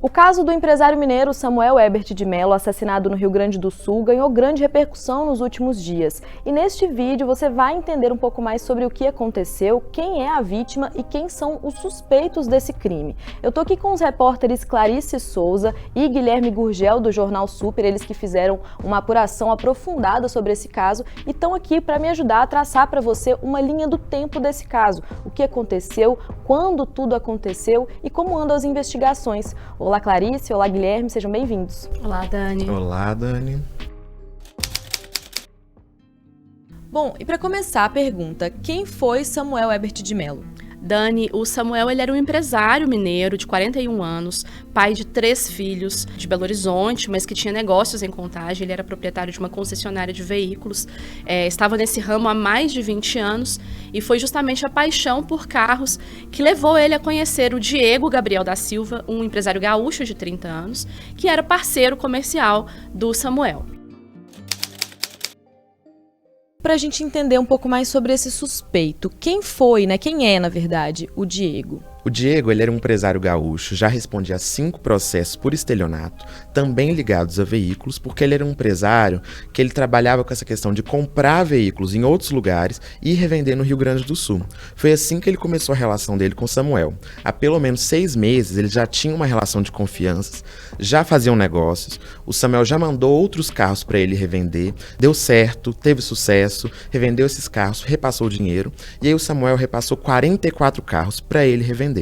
O caso do empresário mineiro Samuel Ebert de Mello, assassinado no Rio Grande do Sul, ganhou grande repercussão nos últimos dias. E neste vídeo você vai entender um pouco mais sobre o que aconteceu, quem é a vítima e quem são os suspeitos desse crime. Eu tô aqui com os repórteres Clarice Souza e Guilherme Gurgel, do Jornal Super, eles que fizeram uma apuração aprofundada sobre esse caso e estão aqui para me ajudar a traçar para você uma linha do tempo desse caso. O que aconteceu, quando tudo aconteceu e como andam as investigações. Olá Clarice, olá Guilherme, sejam bem-vindos. Olá Dani. Olá Dani. Bom, e para começar a pergunta, quem foi Samuel Ebert de Mello? Dani, o Samuel ele era um empresário mineiro de 41 anos, pai de 3 filhos, de Belo Horizonte, mas que tinha negócios em Contagem. Ele era proprietário de uma concessionária de veículos, estava nesse ramo há mais de 20 anos e foi justamente a paixão por carros que levou ele a conhecer o Diego Gabriel da Silva, um empresário gaúcho de 30 anos, que era parceiro comercial do Samuel. Para a gente entender um pouco mais sobre esse suspeito, quem foi, quem é, na verdade, o Diego? O Diego, ele era um empresário gaúcho, já respondia a 5 processos por estelionato, também ligados a veículos, porque ele era um empresário que ele trabalhava com essa questão de comprar veículos em outros lugares e revender no Rio Grande do Sul. Foi assim que ele começou a relação dele com Samuel. Há pelo menos 6 meses, ele já tinha uma relação de confiança, já faziam negócios, o Samuel já mandou outros carros para ele revender, deu certo, teve sucesso, revendeu esses carros, repassou o dinheiro, e aí o Samuel repassou 44 carros para ele revender.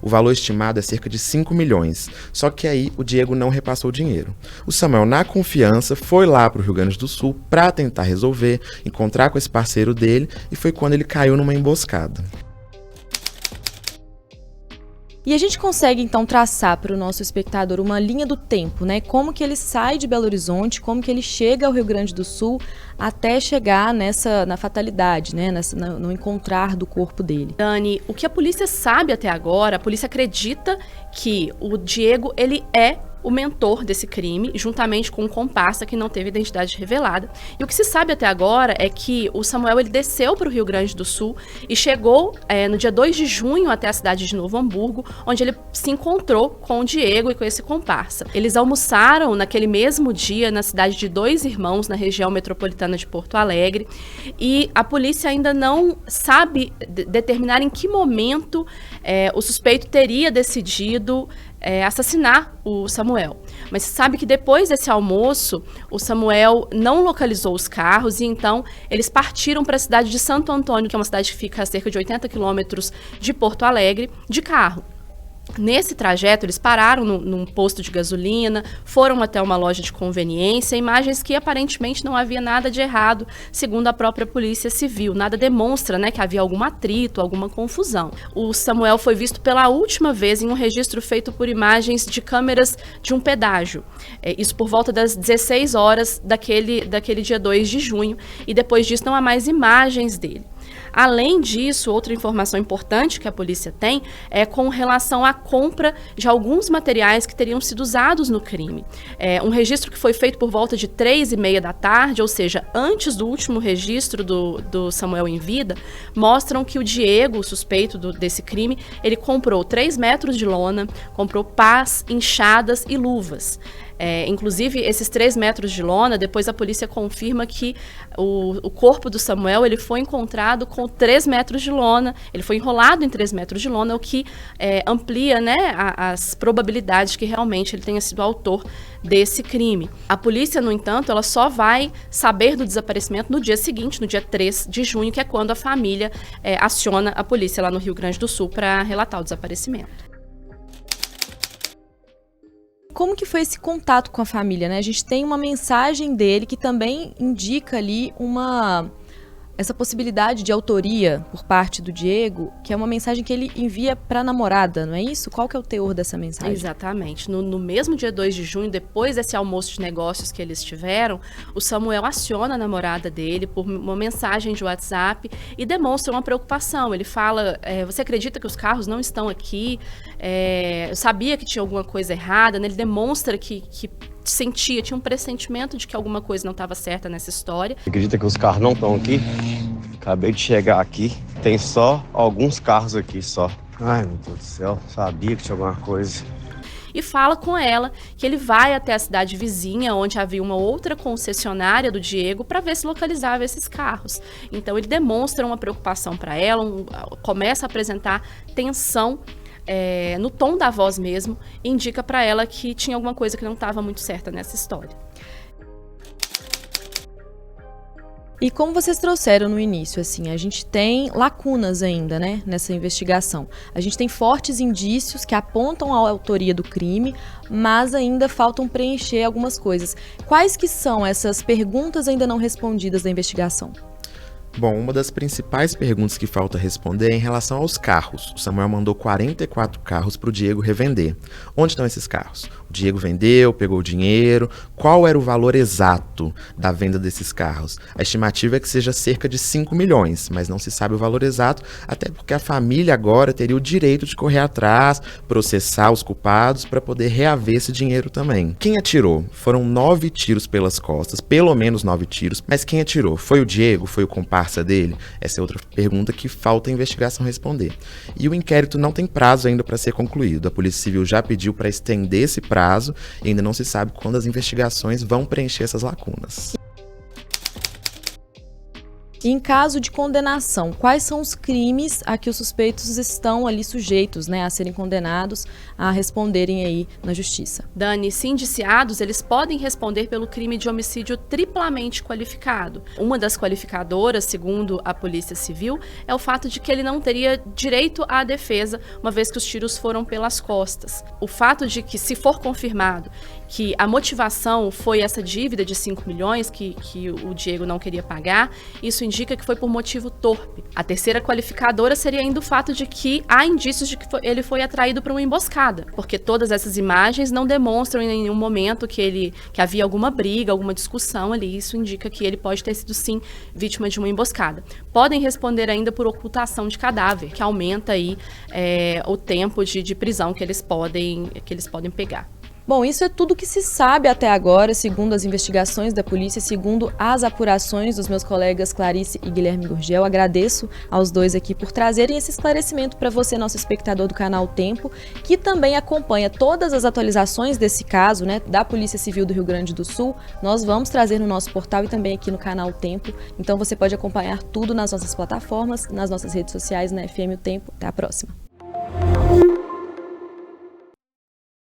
O valor estimado é cerca de 5 milhões, só que aí o Diego não repassou o dinheiro. O Samuel, na confiança, foi lá para o Rio Grande do Sul para tentar resolver, encontrar com esse parceiro dele, e foi quando ele caiu numa emboscada. E a gente consegue, então, traçar para o nosso espectador uma linha do tempo, Como que ele sai de Belo Horizonte, como que ele chega ao Rio Grande do Sul até chegar na fatalidade, no encontrar do corpo dele. Dani, o que a polícia sabe até agora, a polícia acredita que o Diego, ele é o mentor desse crime, juntamente com um comparsa que não teve identidade revelada. E o que se sabe até agora é que o Samuel ele desceu para o Rio Grande do Sul e chegou no dia 2 de junho até a cidade de Novo Hamburgo, onde ele se encontrou com o Diego e com esse comparsa. Eles almoçaram naquele mesmo dia na cidade de Dois Irmãos, na região metropolitana de Porto Alegre, e a polícia ainda não sabe determinar em que momento o suspeito teria decidido assassinar o Samuel. Mas se sabe que depois desse almoço, o Samuel não localizou os carros e então eles partiram para a cidade de Santo Antônio, que é uma cidade que fica a cerca de 80 quilômetros de Porto Alegre, de carro. Nesse trajeto, eles pararam num posto de gasolina, foram até uma loja de conveniência, imagens que aparentemente não havia nada de errado, segundo a própria Polícia Civil. Nada demonstra, que havia algum atrito, alguma confusão. O Samuel foi visto pela última vez em um registro feito por imagens de câmeras de um pedágio. Isso por volta das 16 horas daquele dia 2 de junho, e depois disso não há mais imagens dele. Além disso, outra informação importante que a polícia tem é com relação à compra de alguns materiais que teriam sido usados no crime. Um registro que foi feito por volta de 3h30 da tarde, ou seja, antes do último registro do Samuel em vida, mostram que o Diego, o suspeito desse crime, ele comprou 3 metros de lona, comprou pás, enxadas e luvas. Inclusive, esses 3 metros de lona, depois a polícia confirma que o corpo do Samuel ele foi encontrado com 3 metros de lona, ele foi enrolado em 3 metros de lona, o que amplia as probabilidades de que realmente ele tenha sido autor desse crime. A polícia, no entanto, ela só vai saber do desaparecimento no dia seguinte, no dia 3 de junho, que é quando a família aciona a polícia lá no Rio Grande do Sul para relatar o desaparecimento. Como que foi esse contato com a família, A gente tem uma mensagem dele que também indica ali essa possibilidade de autoria por parte do Diego, que é uma mensagem que ele envia para a namorada, não é isso? Qual que é o teor dessa mensagem? Exatamente. No mesmo dia 2 de junho, depois desse almoço de negócios que eles tiveram, o Samuel aciona a namorada dele por uma mensagem de WhatsApp e demonstra uma preocupação. Ele fala, você acredita que os carros não estão aqui? Eu sabia que tinha alguma coisa errada, Ele demonstra que tinha um pressentimento de que alguma coisa não estava certa nessa história. Acredita que os carros não estão aqui? Acabei de chegar aqui, tem só alguns carros aqui só. Ai, meu Deus do céu, sabia que tinha alguma coisa. e fala com ela que ele vai até a cidade vizinha, onde havia uma outra concessionária do Diego, para ver se localizava esses carros. Então ele demonstra uma preocupação para ela, começa a apresentar tensão no tom da voz mesmo, e indica para ela que tinha alguma coisa que não estava muito certa nessa história. E como vocês trouxeram no início, assim, a gente tem lacunas ainda, né, nessa investigação. A gente tem fortes indícios que apontam a autoria do crime, mas ainda faltam preencher algumas coisas. Quais que são essas perguntas ainda não respondidas da investigação? Bom, uma das principais perguntas que falta responder é em relação aos carros. O Samuel mandou 44 carros para o Diego revender. Onde estão esses carros? O Diego vendeu, pegou o dinheiro. Qual era o valor exato da venda desses carros? A estimativa é que seja cerca de 5 milhões, mas não se sabe o valor exato, até porque a família agora teria o direito de correr atrás, processar os culpados para poder reaver esse dinheiro também. Quem atirou? Foram 9 tiros pelas costas, pelo menos 9 tiros, mas quem atirou? Foi o Diego? Foi o comparsa dele? Essa é outra pergunta que falta a investigação responder. E o inquérito não tem prazo ainda para ser concluído. A Polícia Civil já pediu para estender esse prazo e ainda não se sabe quando as investigações vão preencher essas lacunas. E em caso de condenação, quais são os crimes a que os suspeitos estão ali sujeitos, né, a serem condenados, a responderem aí na justiça? Dani, se indiciados, eles podem responder pelo crime de homicídio triplamente qualificado. Uma das qualificadoras, segundo a Polícia Civil, é o fato de que ele não teria direito à defesa, uma vez que os tiros foram pelas costas. O fato de que, se for confirmado que a motivação foi essa dívida de 5 milhões que o Diego não queria pagar, isso indica que foi por motivo torpe. A terceira qualificadora seria ainda o fato de que há indícios de que ele foi atraído para uma emboscada, porque todas essas imagens não demonstram em nenhum momento que havia alguma briga, alguma discussão ali. Isso indica que ele pode ter sido, sim, vítima de uma emboscada. Podem responder ainda por ocultação de cadáver, que aumenta aí o tempo de prisão que eles podem pegar. Bom, isso é tudo que se sabe até agora, segundo as investigações da polícia, segundo as apurações dos meus colegas Clarice e Guilherme Gurgel. Agradeço aos dois aqui por trazerem esse esclarecimento para você, nosso espectador do canal Tempo, que também acompanha todas as atualizações desse caso, né, da Polícia Civil do Rio Grande do Sul. Nós vamos trazer no nosso portal e também aqui no canal Tempo. Então você pode acompanhar tudo nas nossas plataformas, nas nossas redes sociais, na FM O Tempo. Até a próxima.